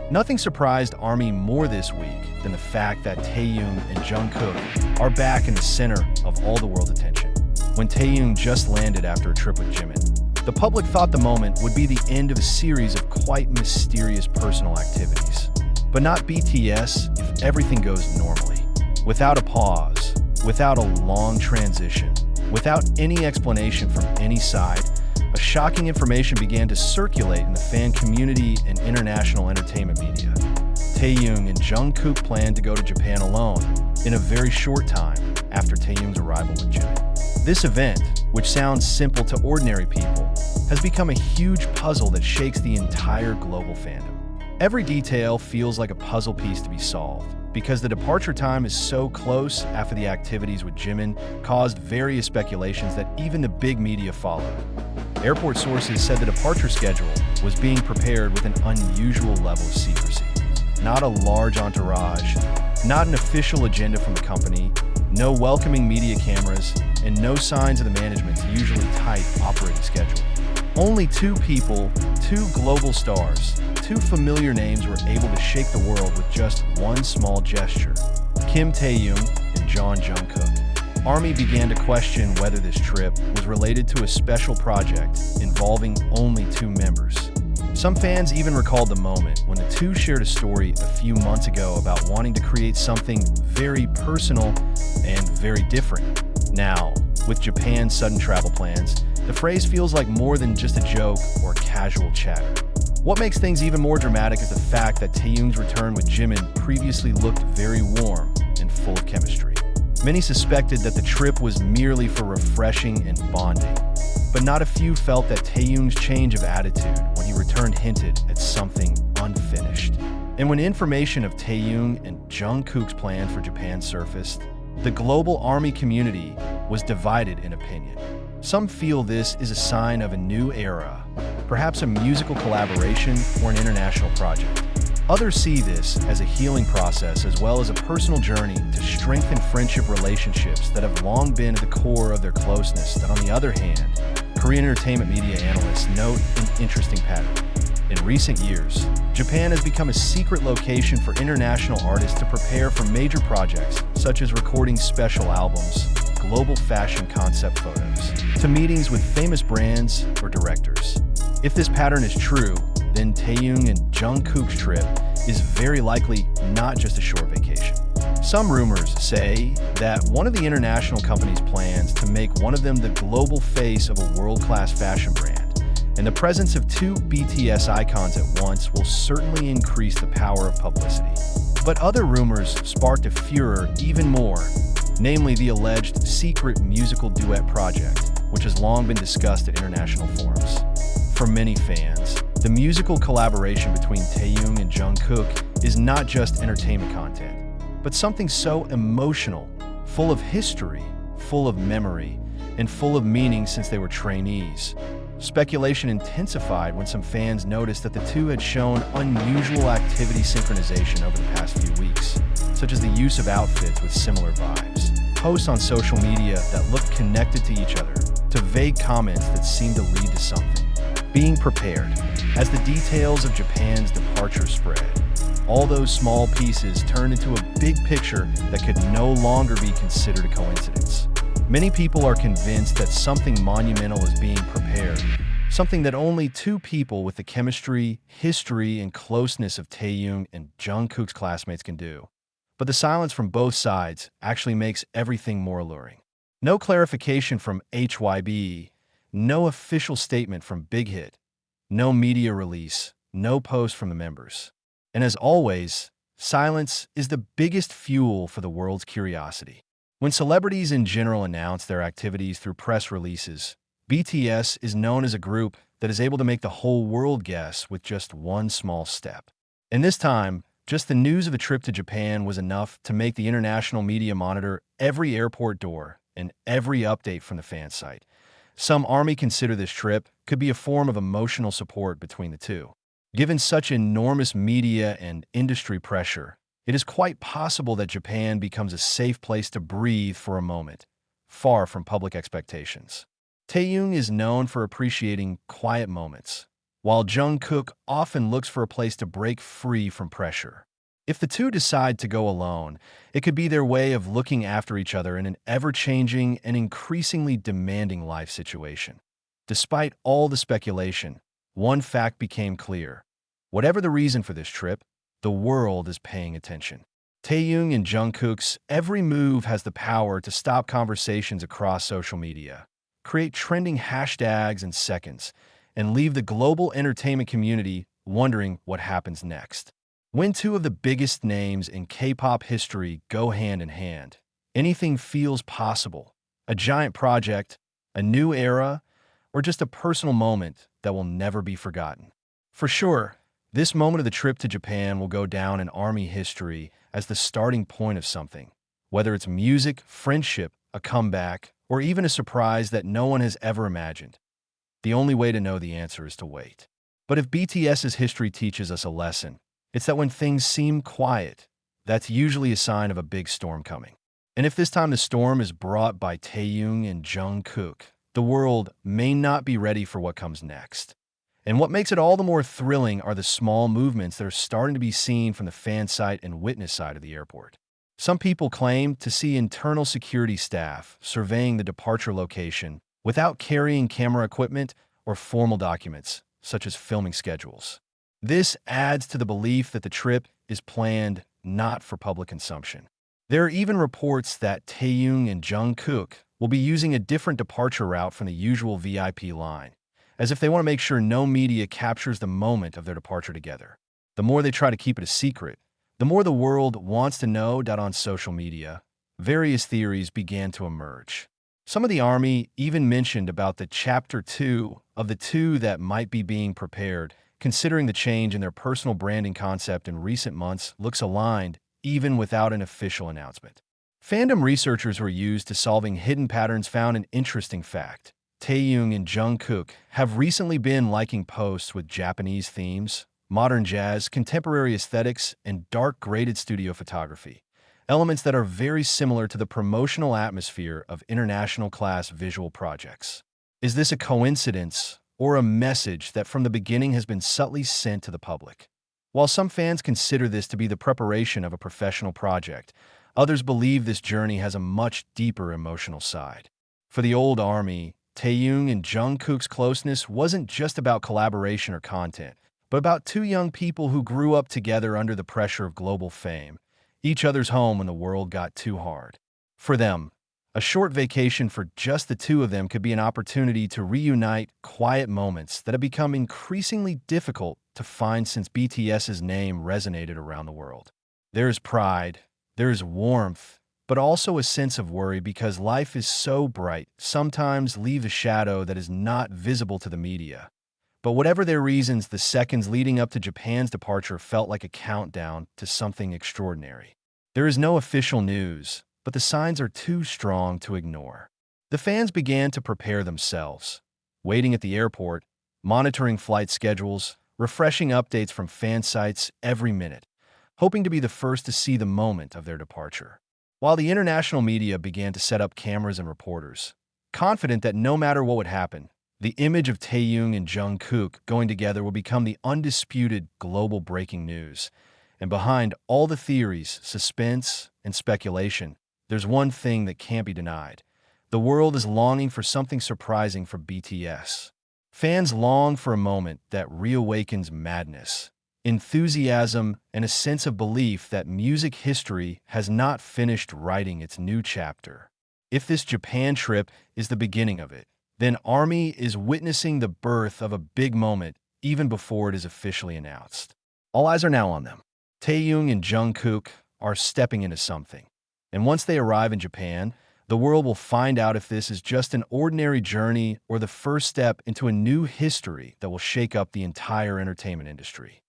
Nothing surprised ARMY more this week than the fact that Taehyung and Jungkook are back in the center of all the world attention. When Taehyung just landed after a trip with Jimin, the public thought the moment would be the end of a series of quite mysterious personal activities. But not BTS if everything goes normally. Without a pause, without a long transition, without any explanation from any side, a shocking information began to circulate in the fan community and international entertainment media. Taehyung and Jungkook planned to go to Japan alone in a very short time after Taehyung's arrival with Jimin. This event, which sounds simple to ordinary people, has become a huge puzzle that shakes the entire global fandom. Every detail feels like a puzzle piece to be solved, because the departure time is so close after the activities with Jimin caused various speculations that even the big media followed. Airport sources said the departure schedule was being prepared with an unusual level of secrecy. Not a large entourage, not an official agenda from the company, no welcoming media cameras, and no signs of the management's usually tight operating schedule. Only two people, two global stars, two familiar names were able to shake the world with just one small gesture: Kim Taehyung and John Jungkook. ARMY began to question whether this trip was related to a special project involving only two members. Some fans even recalled the moment when the two shared a story a few months ago about wanting to create something very personal and very different. Now, with Japan's sudden travel plans, the phrase feels like more than just a joke or casual chatter. What makes things even more dramatic is the fact that Taehyung's return with Jimin previously looked very warm and full of chemistry. Many suspected that the trip was merely for refreshing and bonding, but not a few felt that Taehyung's change of attitude when he returned hinted at something unfinished. And when information of Taehyung and Jungkook's plan for Japan surfaced, the global ARMY community was divided in opinion. Some feel this is a sign of a new era, perhaps a musical collaboration or an international project. Others see this as a healing process as well as a personal journey to strengthen friendship relationships that have long been at the core of their closeness. That, on the other hand, Korean entertainment media analysts note an interesting pattern. In recent years, Japan has become a secret location for international artists to prepare for major projects, such as recording special albums, global fashion concept photos, to meetings with famous brands or directors. If this pattern is true, then Taehyung and Jungkook's trip is very likely not just a short vacation. Some rumors say that one of the international companies plans to make one of them the global face of a world-class fashion brand, and the presence of two BTS icons at once will certainly increase the power of publicity. But other rumors sparked a furor even more, namely the alleged secret musical duet project, which has long been discussed at international forums. For many fans, the musical collaboration between Taehyung and Jungkook is not just entertainment content, but something so emotional, full of history, full of memory, and full of meaning since they were trainees. Speculation intensified when some fans noticed that the two had shown unusual activity synchronization over the past few weeks, such as the use of outfits with similar vibes, posts on social media that looked connected to each other, to vague comments that seemed to lead to something. Being prepared. As the details of Japan's departure spread, all those small pieces turned into a big picture that could no longer be considered a coincidence. Many people are convinced that something monumental is being prepared, something that only two people with the chemistry, history, and closeness of Taehyung and Jungkook's classmates can do. But the silence from both sides actually makes everything more alluring. No clarification from HYB, no official statement from Big Hit, no media release, no post from the members. And as always, silence is the biggest fuel for the world's curiosity. When celebrities in general announce their activities through press releases, BTS is known as a group that is able to make the whole world guess with just one small step. And this time, just the news of a trip to Japan was enough to make the international media monitor every airport door and every update from the fan site. Some ARMY consider this trip could be a form of emotional support between the two. Given such enormous media and industry pressure, it is quite possible that Japan becomes a safe place to breathe for a moment, far from public expectations. Taehyung is known for appreciating quiet moments. while Jungkook often looks for a place to break free from pressure. If the two decide to go alone, it could be their way of looking after each other in an ever-changing and increasingly demanding life situation. Despite all the speculation, one fact became clear. Whatever the reason for this trip, the world is paying attention. Taehyung and Jungkook's every move has the power to stop conversations across social media, create trending hashtags in seconds, and leave the global entertainment community wondering what happens next. When two of the biggest names in K-pop history go hand in hand, anything feels possible. A giant project, a new era, or just a personal moment that will never be forgotten. For sure, this moment of the trip to Japan will go down in ARMY history as the starting point of something. Whether it's music, friendship, a comeback, or even a surprise that no one has ever imagined. The only way to know the answer is to wait. But if BTS's history teaches us a lesson, it's that when things seem quiet, that's usually a sign of a big storm coming. And if this time the storm is brought by Taehyung and Jungkook, the world may not be ready for what comes next. And what makes it all the more thrilling are the small movements that are starting to be seen from the fan site and witness side of the airport. Some people claim to see internal security staff surveying the departure location without carrying camera equipment or formal documents, such as filming schedules. This adds to the belief that the trip is planned not for public consumption. There are even reports that Taehyung and Jungkook will be using a different departure route from the usual VIP line, as if they want to make sure no media captures the moment of their departure together. The more they try to keep it a secret, the more the world wants to know. On social media, various theories began to emerge. Some of the ARMY even mentioned about the Chapter 2 of the two that might be being prepared, considering the change in their personal branding concept in recent months looks aligned even without an official announcement. Fandom researchers who are used to solving hidden patterns found an interesting fact. Taehyung and Jungkook have recently been liking posts with Japanese themes, modern jazz, contemporary aesthetics, and dark graded studio photography, elements that are very similar to the promotional atmosphere of international-class visual projects. Is this a coincidence or a message that from the beginning has been subtly sent to the public? While some fans consider this to be the preparation of a professional project, others believe this journey has a much deeper emotional side. For the old ARMY, Taehyung and Jungkook's closeness wasn't just about collaboration or content, but about two young people who grew up together under the pressure of global fame, each other's home when the world got too hard. For them, a short vacation for just the two of them could be an opportunity to reunite quiet moments that have become increasingly difficult to find since BTS's name resonated around the world. There is pride, there is warmth, but also a sense of worry because life is so bright, sometimes leave a shadow that is not visible to the media. But whatever their reasons, the seconds leading up to Japan's departure felt like a countdown to something extraordinary. There is no official news, but the signs are too strong to ignore. The fans began to prepare themselves, waiting at the airport, monitoring flight schedules, refreshing updates from fan sites every minute, hoping to be the first to see the moment of their departure. While the international media began to set up cameras and reporters, confident that no matter what would happen, the image of Taehyung and Jungkook going together will become the undisputed global breaking news. And behind all the theories, suspense, and speculation, there's one thing that can't be denied. The world is longing for something surprising from BTS. Fans long for a moment that reawakens madness, enthusiasm, and a sense of belief that music history has not finished writing its new chapter. If this Japan trip is the beginning of it, then ARMY is witnessing the birth of a big moment even before it is officially announced. All eyes are now on them. Taehyung and Jungkook are stepping into something. And once they arrive in Japan, the world will find out if this is just an ordinary journey or the first step into a new history that will shake up the entire entertainment industry.